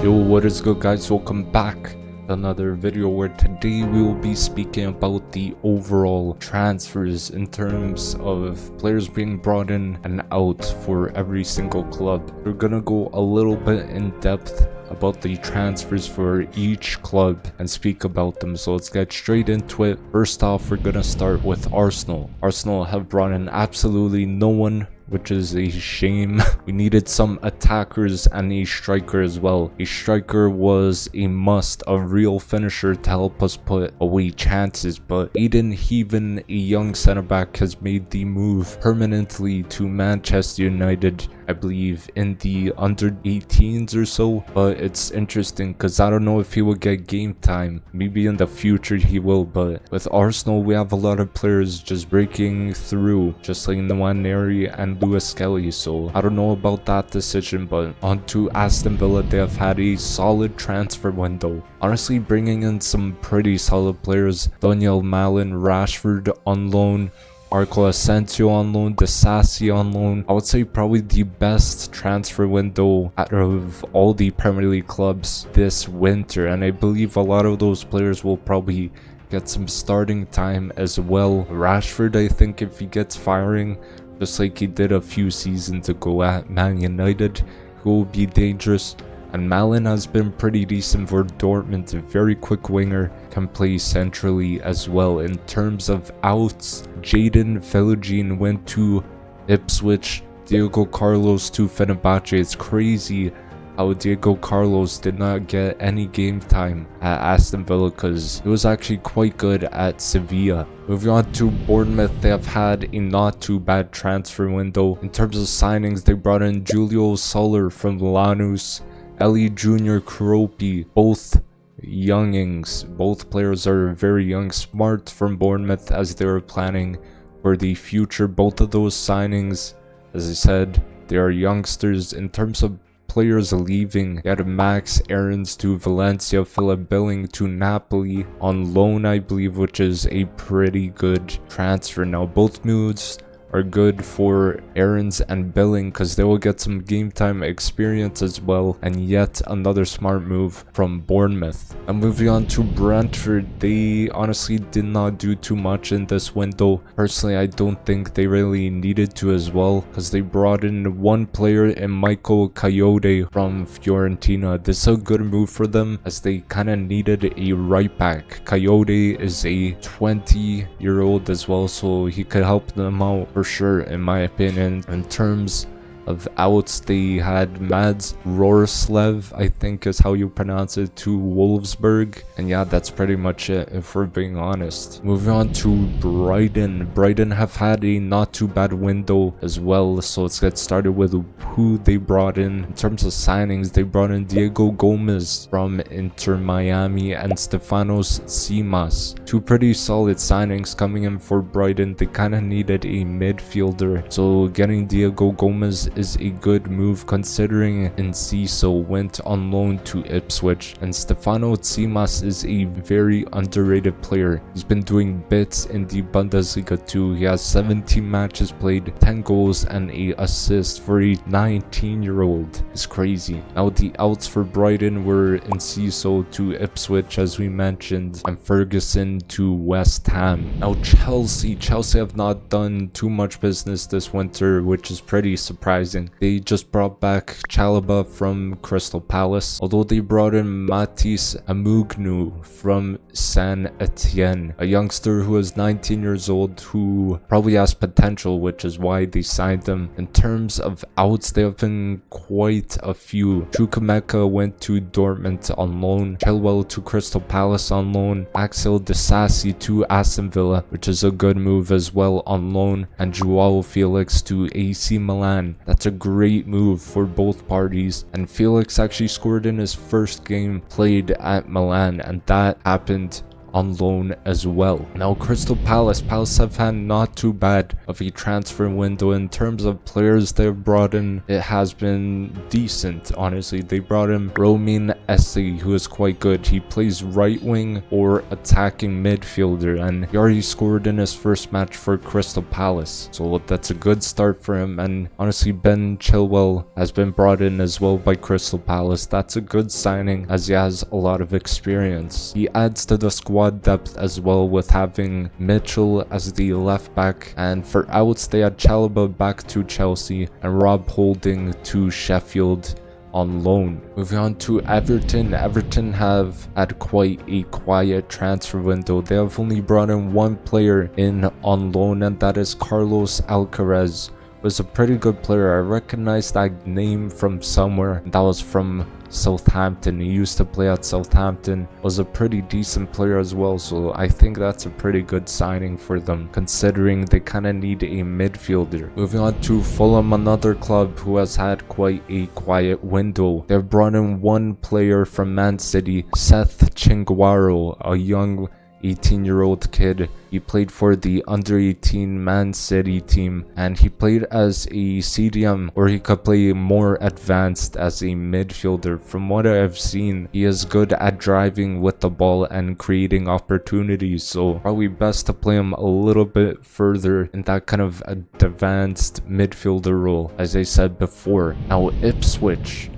Yo, what is good guys, welcome back to another video where today we will be speaking about the overall transfers in terms of players being brought in and out for every single club. We're gonna go a little bit in depth about the transfers for each club and speak about them, so let's get straight into it. First off, we're gonna start with Arsenal. Arsenal have brought in absolutely no one, which is a shame. We needed some attackers and a striker as well. A striker was a must, a real finisher to help us put away chances, but Aiden Heaven, a young centre back, has made the move permanently to Manchester United, I believe in the under 18s or so. But it's interesting because I don't know if he will get game time. Maybe in the future he will, but with Arsenal we have a lot of players just breaking through, just like Nwaneri and Lewis Kelly, so I don't know about that decision. But on to Aston Villa, they have had a solid transfer window, honestly bringing in some pretty solid players. Daniel Malin, Rashford on loan, Marco Asensio on loan, Disasi on loan. I would say probably the best transfer window out of all the Premier League clubs this winter, and I believe a lot of those players will probably get some starting time as well. Rashford, I think if he gets firing just like he did a few seasons ago at Man United, he will be dangerous. And Malin has been pretty decent for Dortmund, a very quick winger, can play centrally as well. In terms of outs, Jadon Philogene went to Ipswich, Diego Carlos to Fenerbahce. It's crazy how Diego Carlos did not get any game time at Aston Villa because he was actually quite good at Sevilla. Moving on to Bournemouth, they have had a not too bad transfer window. In terms of signings, they brought in Julio Soler from Lanús, Eli Junior Kropi, both youngings. Both players are very young. Smart from Bournemouth as they were planning for the future. Both of those signings, as I said, they are youngsters. In terms of players leaving, they had Max Aarons to Valencia, Philip Billing to Napoli on loan, I believe, which is a pretty good transfer. Now both moves are good for Aarons and Billing because they will get some game time experience as well, and yet another smart move from Bournemouth. And moving on to Brentford, they honestly did not do too much in this window. Personally, I don't think they really needed to as well because they brought in one player in Michael Coyote from Fiorentina. This is a good move for them as they kind of needed a right back. Coyote is a 20-year-old as well, so he could help them out for sure, in my opinion. In terms of outs, they had Mads Roerslev, I think is how you pronounce it, to Wolfsburg. And yeah, that's pretty much it if we're being honest. Moving on to Brighton. Brighton have had a not too bad window as well, so let's get started with who they brought in. In terms of signings, they brought in Diego Gomez from Inter Miami and Stefanos Tsimas. Two pretty solid signings coming in for Brighton. They kind of needed a midfielder, so getting Diego Gomez is a good move considering Enciso went on loan to Ipswich, and Stefano Tsimas is a very underrated player. He's been doing bits in the Bundesliga too. He has 17 matches played, 10 goals and a assist for a 19-year-old. It's crazy. Now the outs for Brighton were Enciso to Ipswich, as we mentioned, and Ferguson to West Ham. Now Chelsea have not done too much business this winter, which is pretty surprising. They just brought back Chalobah from Crystal Palace, although they brought in Matisse Amugnu from San Etienne, a youngster who is 19 years old who probably has potential, which is why they signed him. In terms of outs, there have been quite a few. Chukwemeka went to Dortmund on loan, Chilwell to Crystal Palace on loan, Axel Disasi to Aston Villa, which is a good move as well, on loan, and Joao Felix to AC Milan. That's a great move for both parties, and Felix actually scored in his first game played at Milan, and that happened on loan as well. Now Crystal Palace have had not too bad of a transfer window in terms of players they've brought in. It has been decent, honestly. They brought in Romain Esse, who is quite good. He plays right wing or attacking midfielder, and he already scored in his first match for Crystal Palace, so that's a good start for him. And honestly, Ben Chilwell has been brought in as well by Crystal Palace. That's a good signing as he has a lot of experience. He adds to the squad depth as well with having Mitchell as the left back, and for outs they had Chalobah back to Chelsea and Rob Holding to Sheffield on loan. Moving on to Everton. Everton have had quite a quiet transfer window. They have only brought in one player in on loan, and that is Carlos Alcaraz. Was a pretty good player. I recognize that name from somewhere. That was from Southampton. He used to play at Southampton. Was a pretty decent player as well, so I think that's a pretty good signing for them, considering they kind of need a midfielder. Moving on to Fulham, another club who has had quite a quiet window. They've brought in one player from Man City, Seth Chingwaro, a young 18-year-old kid. He played for the under-18 Man City team, and he played as a CDM, or he could play more advanced as a midfielder. From what I have seen, he is good at driving with the ball and creating opportunities, so probably best to play him a little bit further in that kind of advanced midfielder role, as I said before. Now Ipswich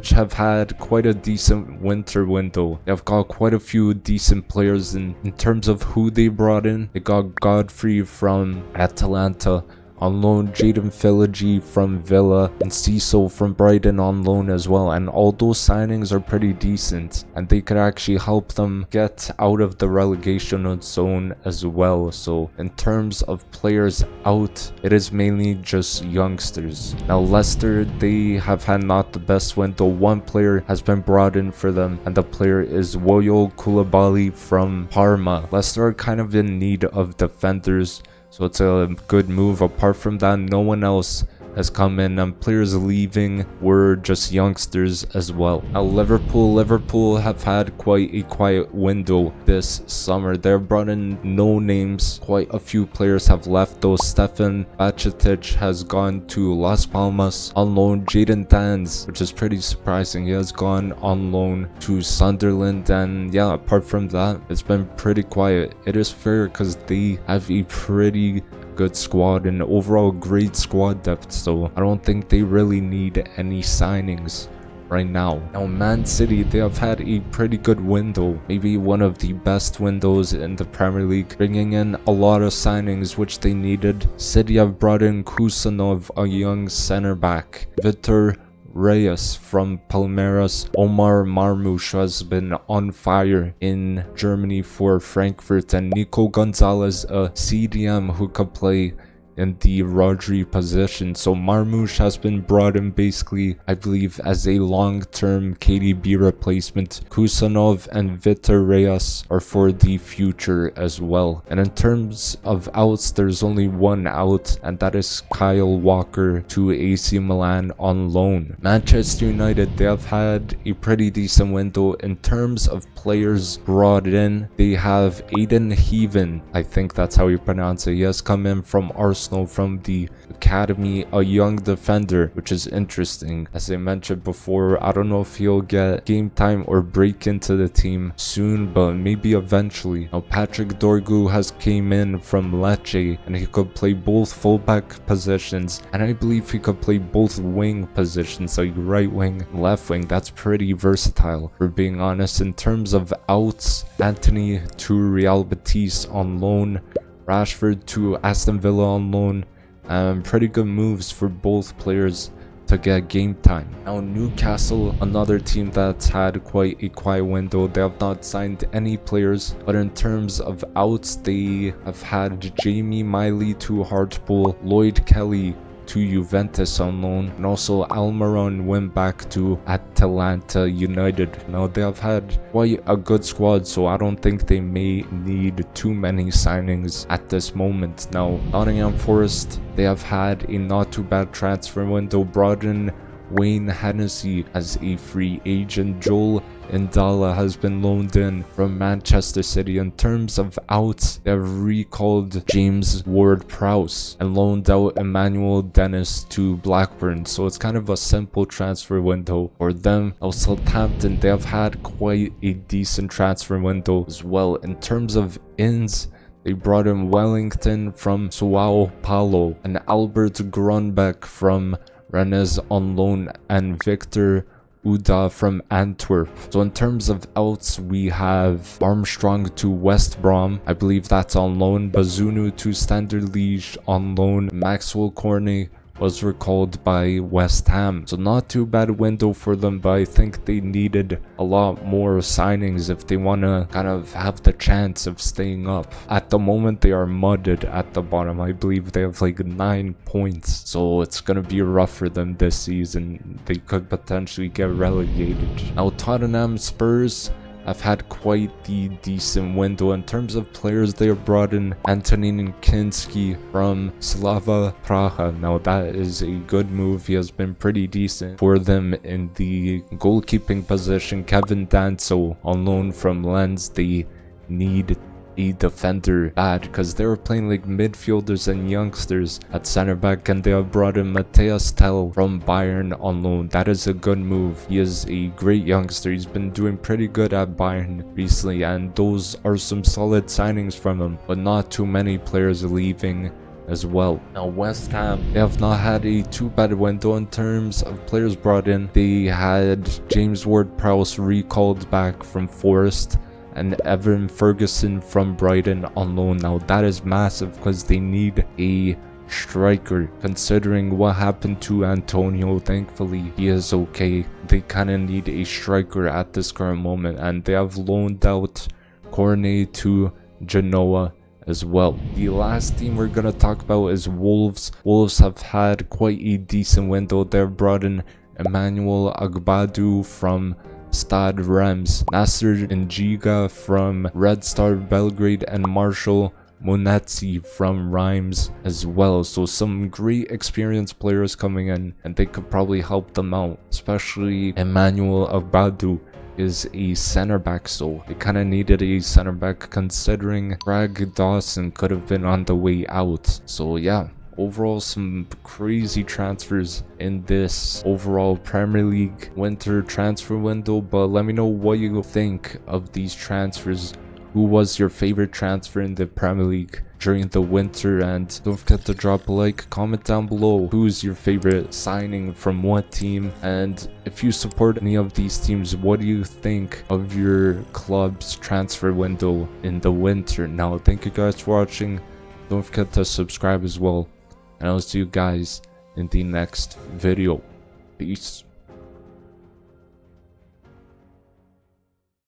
have had quite a decent winter window. They've got quite a few decent players in terms of who they brought in. They got Godfrey from Atalanta on loan, Jaden Philogene from Villa, and Cecil from Brighton on loan as well. And all those signings are pretty decent, and they could actually help them get out of the relegation zone as well. So in terms of players out, it is mainly just youngsters. Now Leicester, they have had not the best window. One player has been brought in for them, and the player is Woyo Koulibaly from Parma. Leicester are kind of in need of defenders, so it's a good move. Apart from that, no one else has come in, and players leaving were just youngsters as well. Now Liverpool have had quite a quiet window this summer. They've brought in no names. Quite a few players have left though. Stefan Bajcetic has gone to Las Palmas on loan. Jadon Danns, which is pretty surprising, he has gone on loan to Sunderland. And yeah, apart from that, it's been pretty quiet. It is fair because they have a pretty good squad and overall great squad depth, so I don't think they really need any signings right now. Now Man City, they have had a pretty good window, maybe one of the best windows in the Premier League, bringing in a lot of signings which they needed. City have brought in Kusanov, a young center back, Vitor Reyes from Palmeiras. Omar Marmoush has been on fire in Germany for Frankfurt, and Nico Gonzalez, a CDM who could play in the Rodri position. So Marmoush has been brought in basically, I believe, as a long-term KDB replacement. Kusanov and Vitor Reyes are for the future as well. And in terms of outs, there's only one out, and that is Kyle Walker to AC Milan on loan. Manchester United, they have had a pretty decent window in terms of players brought in. They have Aiden Heaven, I think that's how you pronounce it. He has come in from Arsenal from the academy, a young defender, which is interesting. As I mentioned before, I don't know if he'll get game time or break into the team soon, but maybe eventually. Now Patrick Dorgu has came in from Lecce, and he could play both fullback positions, and I believe he could play both wing positions, like right wing, left wing. That's pretty versatile, for being honest. In terms of outs, Anthony to Real Betis on loan, Rashford to Aston Villa on loan. Pretty good moves for both players to get game time. Now Newcastle, another team that's had quite a quiet window. They have not signed any players, but in terms of outs, they have had Jamie Miley to Hartlepool, Lloyd Kelly to Juventus on loan, and also Almiron went back to Atalanta United. Now they have had quite a good squad, so I don't think they may need too many signings at this moment. Now Nottingham Forest, they have had a not too bad transfer window, brought in Wayne Hennessy as a free agent. Joel Indala has been loaned in from Manchester City. In terms of outs, they have recalled James Ward-Prowse and loaned out Emmanuel Dennis to Blackburn. So it's kind of a simple transfer window for them. Now Southampton, they have had quite a decent transfer window as well. In terms of ins, they brought in Wellington from Sao Paulo and Albert Grunbeck from Rennes on loan and Victor Uda from Antwerp. So in terms of outs, we have Armstrong to West Brom. I believe that's on loan. Bazunu to Standard Liège on loan. Maxwell Cornet was recalled by West Ham. So not too bad a window for them, but I think they needed a lot more signings if they want to kind of have the chance of staying up. At the moment, they are mudded at the bottom. I believe they have like 9 points. So it's going to be rough for them this season. They could potentially get relegated. Now Tottenham Spurs, I've had quite the decent window. In terms of players, they have brought in Antonin Kinski from Slava Praha. Now that is a good move. He has been pretty decent for them in the goalkeeping position. Kevin Danso on loan from Lens. They need a defender bad because they were playing like midfielders and youngsters at center back, and they have brought in Matthias Tell from Bayern on loan. That is a good move. He is a great youngster. He's been doing pretty good at Bayern recently, and those are some solid signings from him, but not too many players leaving as well. Now West Ham, they have not had a too bad window in terms of players brought in. They had James Ward-Prowse recalled back from Forest and Evan Ferguson from Brighton on loan. Now that is massive because they need a striker. Considering what happened to Antonio, thankfully he is okay. They kind of need a striker at this current moment, and they have loaned out Cornet to Genoa as well. The last team we're gonna talk about is Wolves. Wolves have had quite a decent window. They've brought in Emmanuel Agbadu from Stade Reims, Nasser Njiga from Red Star Belgrade, and Marshall Monetzi from Reims as well. So some great experienced players coming in, and they could probably help them out. Especially Emmanuel Agbadu is a center back, so they kind of needed a center back considering Craig Dawson could have been on the way out. So yeah, overall some crazy transfers in this overall Premier League winter transfer window. But let me know what you think of these transfers. Who was your favorite transfer in the Premier League during the winter? And don't forget to drop a like, comment down below who's your favorite signing from what team, and if you support any of these teams, what do you think of your club's transfer window in the winter? Now thank you guys for watching. Don't forget to subscribe as well, and I'll see you guys in the next video. Peace.